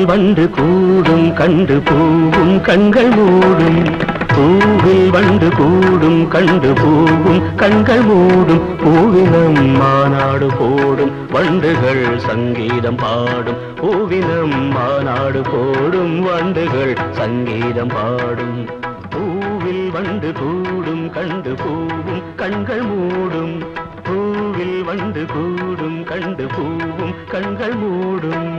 வண்டு கூடும் கண்டு பூவும் கண்கள் மூடும் பூவில் வண்டு கூடும் கண்டு பூவும் கண்கள் மூடும் பூவினம் மாநாடு போடும் வண்டுகள் சங்கீதம் பாடும் பூவினம் மாநாடு போடும் வண்டுகள் சங்கீதம் பாடும் பூவில் வண்டு கூடும் கண்டு பூவும் கண்கள் மூடும் பூவில் வண்டு கூடும் கண்டு பூவும் கண்கள் மூடும்